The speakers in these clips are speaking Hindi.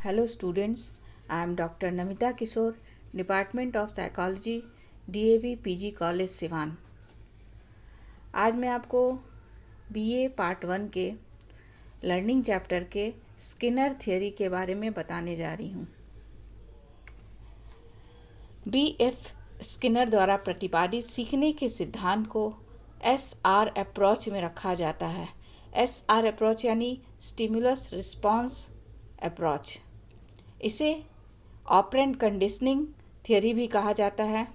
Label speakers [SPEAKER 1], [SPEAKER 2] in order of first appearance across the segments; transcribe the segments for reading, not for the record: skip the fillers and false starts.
[SPEAKER 1] Hello students, I am Dr. Namita Kishore, Department of Psychology, DAV PG College Siwan. आज मैं आपको BA पार्ट 1 के लर्निंग चैप्टर के स्किनर थ्योरी के बारे में बताने जा रही हूँ। BF स्किनर द्वारा प्रतिपादित सीखने के सिद्धांत को SR अप्रोच में रखा जाता है। SR अप्रोच यानी स्टिमुलस रिस्पॉन्स अप्रोच। इसे ऑपरेंट कंडीशनिंग थ्योरी भी कहा जाता है।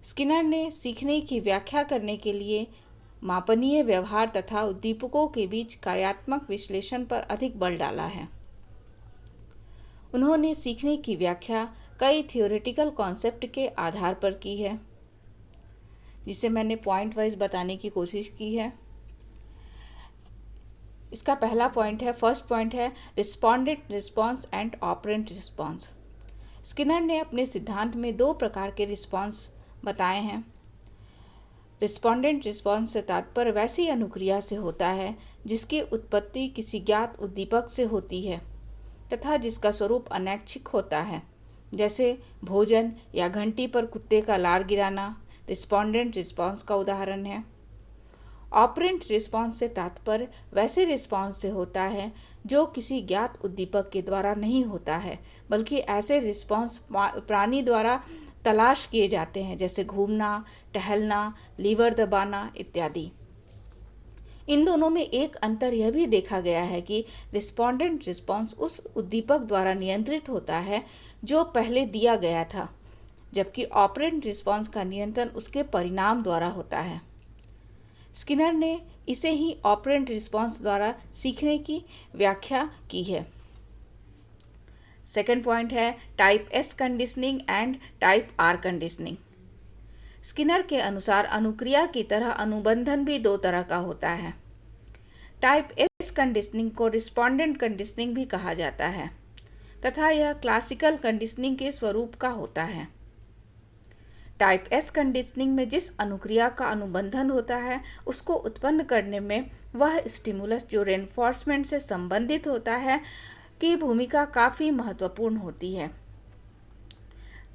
[SPEAKER 1] स्किनर ने सीखने की व्याख्या करने के लिए मापनीय व्यवहार तथा उद्दीपकों के बीच कार्यात्मक विश्लेषण पर अधिक बल डाला है। उन्होंने सीखने की व्याख्या कई थ्योरेटिकल कॉन्सेप्ट के आधार पर की है, जिसे मैंने पॉइंट वाइज बताने की कोशिश की है। इसका पहला पॉइंट है, फर्स्ट पॉइंट है respondent response and operant response. Skinner ने अपने सिद्धांत में दो प्रकार के रिस्पॉन्स बताए हैं। रिस्पॉन्डेंट रिस्पॉन्स से तात्पर्य वैसी अनुक्रिया से होता है जिसकी उत्पत्ति किसी ज्ञात उद्दीपक से होती है तथा जिसका स्वरूप अनैच्छिक होता है, जैसे भोजन या घंटी पर कुत्ते का लार गिराना रिस्पॉन्डेंट रिस्पॉन्स का उदाहरण है। ऑपरेंट रिस्पॉन्स से तात्पर्य वैसे रिस्पॉन्स से होता है जो किसी ज्ञात उद्दीपक के द्वारा नहीं होता है, बल्कि ऐसे रिस्पॉन्स प्राणी द्वारा तलाश किए जाते हैं, जैसे घूमना, टहलना, लीवर दबाना इत्यादि। इन दोनों में एक अंतर यह भी देखा गया है कि रिस्पॉन्डेंट रिस्पॉन्स उस उद्दीपक द्वारा नियंत्रित होता है जो पहले दिया गया था, जबकि ऑपरेंट रिस्पॉन्स का नियंत्रण उसके परिणाम द्वारा होता है। स्किनर ने इसे ही ऑपरेंट रिस्पॉन्स द्वारा सीखने की व्याख्या की है। सेकेंड पॉइंट है type S conditioning and type R conditioning. Skinner के अनुसार अनुक्रिया की तरह अनुबंधन भी दो तरह का होता है। टाइप एस कंडीशनिंग को रिस्पॉन्डेंट कंडीशनिंग भी कहा जाता है तथा यह क्लासिकल कंडीशनिंग के स्वरूप का होता है। टाइप एस कंडीशनिंग में जिस अनुक्रिया का अनुबंधन होता है उसको उत्पन्न करने में वह स्टिमुलस जो रेनफोर्समेंट से संबंधित होता है की भूमिका काफ़ी महत्वपूर्ण होती है।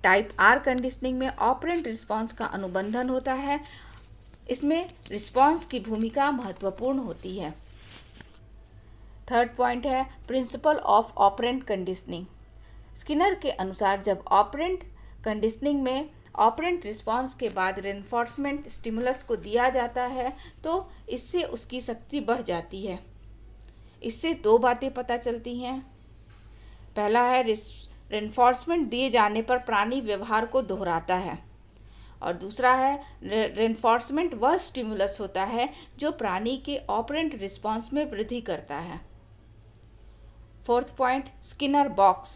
[SPEAKER 1] टाइप आर कंडीशनिंग में ऑपरेंट रिस्पॉन्स का अनुबंधन होता है, इसमें रिस्पॉन्स की भूमिका महत्वपूर्ण होती है। थर्ड पॉइंट है principle of operant conditioning. Skinner के अनुसार जब ऑपरेंट कंडीशनिंग में ऑपरेंट रिस्पॉन्स के बाद रेनफोर्समेंट स्टिमुलस को दिया जाता है तो इससे उसकी शक्ति बढ़ जाती है। इससे दो बातें पता चलती हैं। पहला है रेनफोर्समेंट दिए जाने पर प्राणी व्यवहार को दोहराता है, और दूसरा है रेनफोर्समेंट वह स्टिमुलस होता है जो प्राणी के ऑपरेंट रिस्पॉन्स में वृद्धि करता है। Fourth point Skinner box.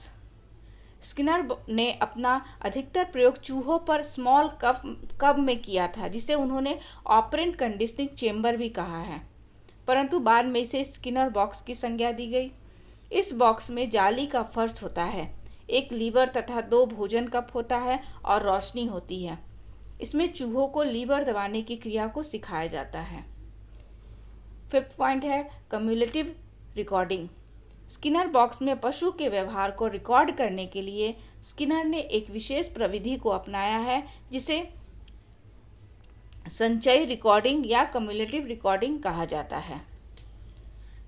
[SPEAKER 1] Skinner ने अपना अधिकतर प्रयोग चूहों पर स्मॉल कप में किया था, जिसे उन्होंने ऑपरेंट कंडीशनिंग चेम्बर भी कहा है, परंतु बाद में इसे स्किनर बॉक्स की संज्ञा दी गई। इस बॉक्स में जाली का फर्श होता है, एक लीवर तथा दो भोजन कप होता है और रोशनी होती है। इसमें चूहों को लीवर दबाने की क्रिया को सिखाया जाता है। फिफ्थ पॉइंट है कम्युलेटिव रिकॉर्डिंग। स्किनर बॉक्स में पशु के व्यवहार को रिकॉर्ड करने के लिए स्किनर ने एक विशेष प्रविधि को अपनाया है, जिसे संचयी रिकॉर्डिंग या कम्युलेटिव रिकॉर्डिंग कहा जाता है।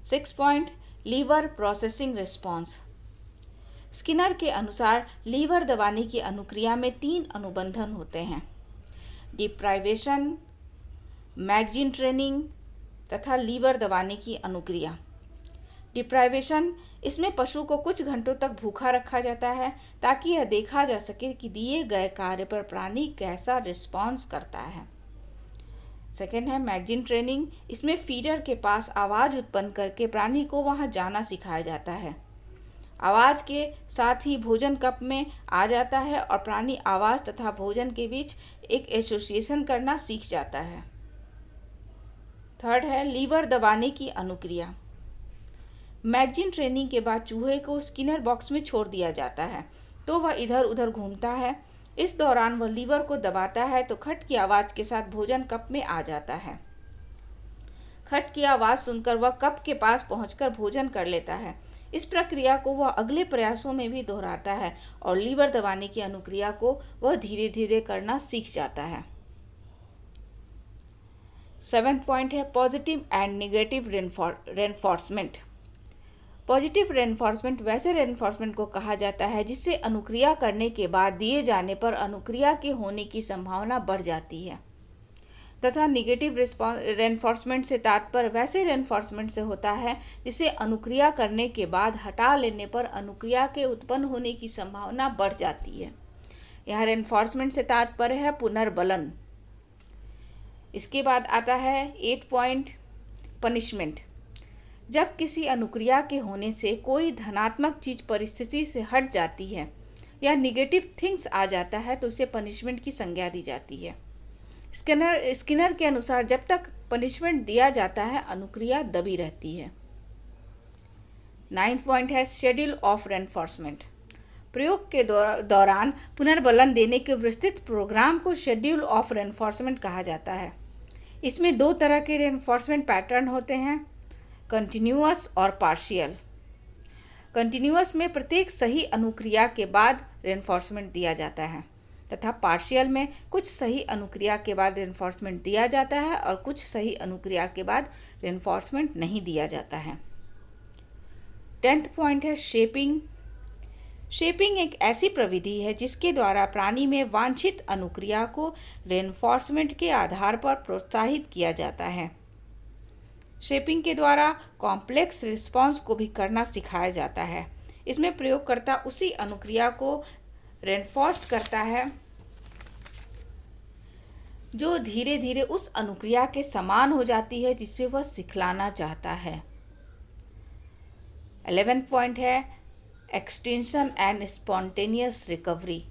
[SPEAKER 1] 6 point lever processing response. Skinner के अनुसार लीवर दबाने की अनुक्रिया में 3 अनुबंधन होते हैं, डिप्राइवेशन, मैगजीन ट्रेनिंग तथा लीवर दबाने की अनुक्रिया। डिप्राइवेशन, इसमें पशु को कुछ घंटों तक भूखा रखा जाता है ताकि यह देखा जा सके कि दिए गए कार्य पर प्राणी कैसा रिस्पॉन्स करता है। सेकेंड है मैगजीन ट्रेनिंग। इसमें फीडर के पास आवाज़ उत्पन्न करके प्राणी को वहां जाना सिखाया जाता है। आवाज़ के साथ ही भोजन कप में आ जाता है और प्राणी आवाज़ तथा भोजन के बीच एक एसोसिएशन करना सीख जाता है। थर्ड है लीवर दबाने की अनुक्रिया। मैगजीन ट्रेनिंग के बाद चूहे को स्किनर बॉक्स में छोड़ दिया जाता है तो वह इधर उधर घूमता है। इस दौरान वह लीवर को दबाता है तो खट की आवाज़ के साथ भोजन कप में आ जाता है। खट की आवाज़ सुनकर वह कप के पास पहुंचकर भोजन कर लेता है। इस प्रक्रिया को वह अगले प्रयासों में भी दोहराता है और लीवर दबाने की अनुक्रिया को वह धीरे धीरे करना सीख जाता है। 7th पॉइंट है positive and negative reinforcement. Positive reinforcement वैसे रेनफोर्समेंट को कहा जाता है जिससे अनुक्रिया करने के बाद दिए जाने पर अनुक्रिया के होने की संभावना बढ़ जाती है, तथा निगेटिव रेनफोर्समेंट से तात्पर्य वैसे रेनफोर्समेंट से होता है जिसे अनुक्रिया करने के बाद हटा लेने पर अनुक्रिया के उत्पन्न होने की संभावना बढ़ जाती है। यह रेनफोर्समेंट से तात्पर्य है पुनर्बलन। इसके बाद आता है 8 पॉइंट पनिशमेंट। जब किसी अनुक्रिया के होने से कोई धनात्मक चीज परिस्थिति से हट जाती है या निगेटिव थिंग्स आ जाता है तो उसे पनिशमेंट की संज्ञा दी जाती है। स्किनर के अनुसार जब तक पनिशमेंट दिया जाता है अनुक्रिया दबी रहती है। 9th पॉइंट है शेड्यूल ऑफ रेनफोर्समेंट। प्रयोग के दौरान पुनर्बलन देने के विस्तृत प्रोग्राम को शेड्यूल ऑफ रेनफोर्समेंट कहा जाता है। इसमें 2 तरह के रेनफोर्समेंट पैटर्न होते हैं, कंटिन्यूअस और पार्शियल। कंटिन्यूअस में प्रत्येक सही अनुक्रिया के बाद रेनफोर्समेंट दिया जाता है तथा पार्शियल में कुछ सही अनुक्रिया के बाद रेनफोर्समेंट दिया जाता है और कुछ सही अनुक्रिया के बाद रेनफोर्समेंट नहीं दिया जाता है। 10th पॉइंट है शेपिंग। शेपिंग एक ऐसी प्रविधि है जिसके द्वारा प्राणी में वांछित अनुक्रिया को रेनफोर्समेंट के आधार पर प्रोत्साहित किया जाता है। शेपिंग के द्वारा कॉम्प्लेक्स रिस्पॉन्स को भी करना सिखाया जाता है। इसमें प्रयोगकर्ता उसी अनुक्रिया को रेनफोर्स करता है जो धीरे धीरे उस अनुक्रिया के समान हो जाती है जिससे वह सिखलाना चाहता है। 11th पॉइंट है एक्सटेंशन एंड स्पॉन्टेनियस रिकवरी।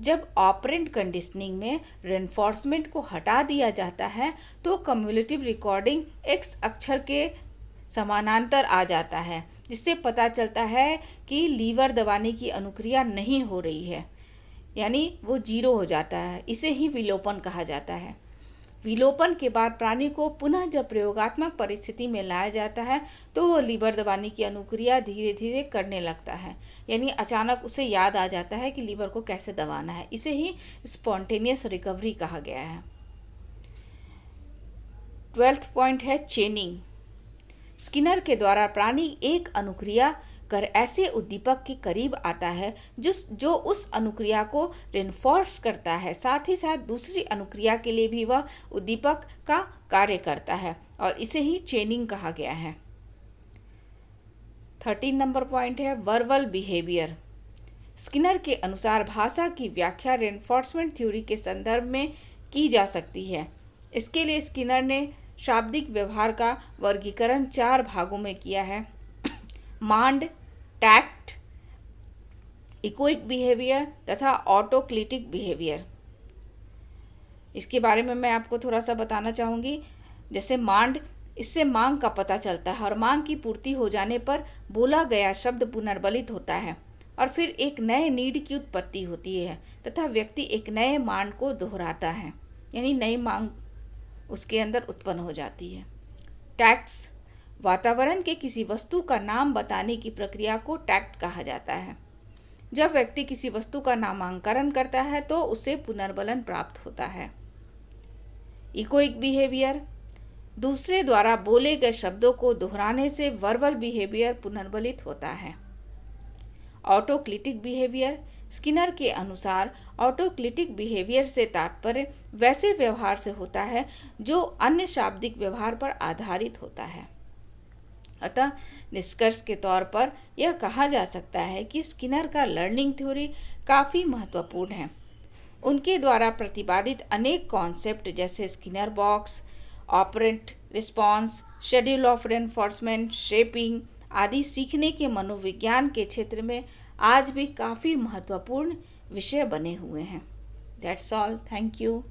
[SPEAKER 1] जब ऑपरेंट कंडीशनिंग में रेनफोर्समेंट को हटा दिया जाता है तो कम्युलेटिव रिकॉर्डिंग एक्स अक्षर के समानांतर आ जाता है, जिससे पता चलता है कि लीवर दबाने की अनुक्रिया नहीं हो रही है, यानी वो 0 हो जाता है। इसे ही विलोपन कहा जाता है। विलोपन के बाद प्राणी को पुनः जब प्रयोगात्मक परिस्थिति में लाया जाता है तो वो लीवर दबाने की अनुक्रिया धीरे धीरे करने लगता है, यानी अचानक उसे याद आ जाता है कि लीवर को कैसे दबाना है। इसे ही स्पॉन्टेनियस रिकवरी कहा गया है। 12th पॉइंट है चेनिंग। स्किनर के द्वारा प्राणी एक अनुक्रिया कर ऐसे उद्दीपक के करीब आता है जो उस अनुक्रिया को रेनफोर्स करता है, साथ ही साथ दूसरी अनुक्रिया के लिए भी वह उद्दीपक का कार्य करता है और इसे ही चेनिंग कहा गया है। 13 नंबर पॉइंट है वर्बल बिहेवियर। स्किनर के अनुसार भाषा की व्याख्या रेनफोर्समेंट थ्योरी के संदर्भ में की जा सकती है। इसके लिए स्किनर ने शाब्दिक व्यवहार का वर्गीकरण 4 भागों में किया है: मांड, टैक्ट, इकोइक बिहेवियर तथा ऑटोक्लिटिक बिहेवियर। इसके बारे में मैं आपको थोड़ा सा बताना चाहूँगी। जैसे मांड, इससे मांग का पता चलता है और मांग की पूर्ति हो जाने पर बोला गया शब्द पुनर्बलित होता है और फिर एक नए नीड की उत्पत्ति होती है तथा व्यक्ति एक नए मांड को दोहराता है, यानी नई मांग उसके अंदर उत्पन्न हो जाती है। टैक्ट्स, वातावरण के किसी वस्तु का नाम बताने की प्रक्रिया को टैक्ट कहा जाता है। जब व्यक्ति किसी वस्तु का नामांकन करता है तो उसे पुनर्बलन प्राप्त होता है। इकोइक बिहेवियर, दूसरे द्वारा बोले गए शब्दों को दोहराने से वर्बल बिहेवियर पुनर्बलित होता है। ऑटोक्लिटिक बिहेवियर, स्किनर के अनुसार ऑटोक्लिटिक बिहेवियर से तात्पर्य वैसे व्यवहार से होता है जो अन्य शाब्दिक व्यवहार पर आधारित होता है। अतः निष्कर्ष के तौर पर यह कहा जा सकता है कि स्किनर का लर्निंग थ्योरी काफ़ी महत्वपूर्ण है। उनके द्वारा प्रतिपादित अनेक कॉन्सेप्ट जैसे Skinner box, operant response, schedule of reinforcement, shaping आदि सीखने के मनोविज्ञान के क्षेत्र में आज भी काफ़ी महत्वपूर्ण विषय बने हुए हैं। That's all. Thank you.